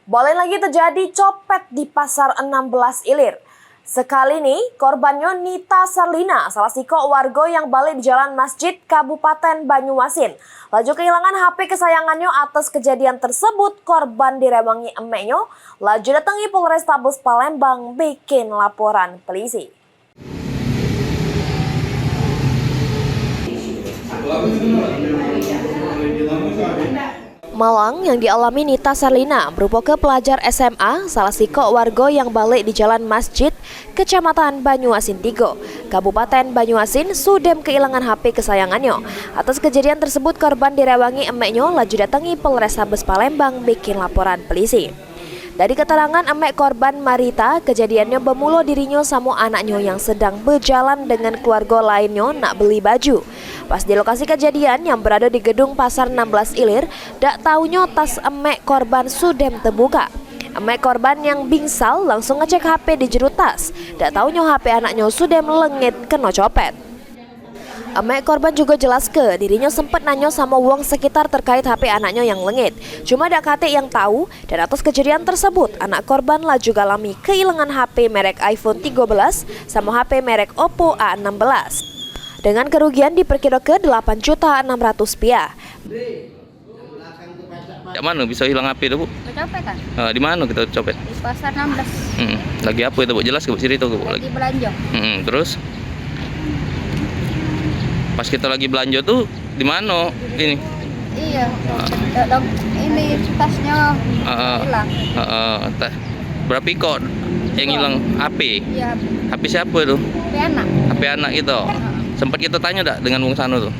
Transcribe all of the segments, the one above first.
Boleh lagi terjadi copet di Pasar 16 Ilir. Sekali ini korbannya Nita Sarlina, salah siko warga yang balik di Jalan Masjid Kabupaten Banyuasin. Laju kehilangan HP kesayangannya. Atas kejadian tersebut, korban direwangi emeknya, laju datangi Polrestabes Palembang bikin laporan polisi. Malang yang dialami Nita Sarlina berupa pelajar SMA, salah siko warga yang balik di Jalan Masjid, Kecamatan Banyuasin 3, Kabupaten Banyuasin, sudem kehilangan HP kesayangannya. Atas kejadian tersebut, korban direwangi emeknya, laju datangi Polrestabes Palembang bikin laporan polisi. Dari keterangan emek korban Marita, kejadiannya bermula dirinya sama anaknya yang sedang berjalan dengan keluarga lainnya nak beli baju. Pas di lokasi kejadian yang berada di gedung Pasar 16 Ilir, dak taunya tas emek korban sudem terbuka. Emek korban yang bingsal langsung ngecek HP di jero tas, dak taunya HP anaknya sudem lengit kena copet. Emek korban juga jelas ke dirinya sempat nanya sama wong sekitar terkait HP anaknya yang lengit. Cuma dak kate yang tahu, dan atas kejadian tersebut anak korban lah juga alami kehilangan HP merek iPhone 13 sama HP merek Oppo A16. Dengan kerugian diperkirakan Rp8.600.000. Di mana bisa hilang HP itu, Bu? Kecopetan. Di mana kita copet? Di Pasar 16. Lagi apa itu, Bu? Jelas ke cerita, Bu? Lagi belanja. Terus pas kita lagi belanja tuh di mana ini? Iya. Ini tasnya hilang. Berapa kok yang hilang HP? Iya. HP siapa itu? HP anak. HP anak itu. Sempat kita tanya dak dengan wong sana tuh?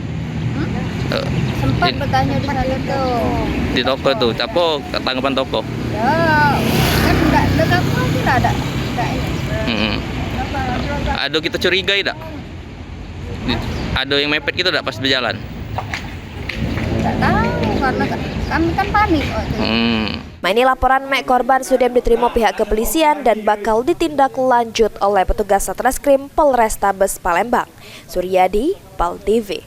Sempat bertanya di sana tuh. Di toko tuh, capo tanggapan toko. Ya, kan enggak dekat lagi ada. Ada kita curigai dak? Ada yang mepet gitu dak pas berjalan? Enggak tahu karena kami kan panik waktu itu. Ini laporan mek korban sudah diterima pihak kepolisian dan bakal ditindaklanjut oleh petugas Satreskrim Polrestabes Palembang. Suryadi, PAL TV.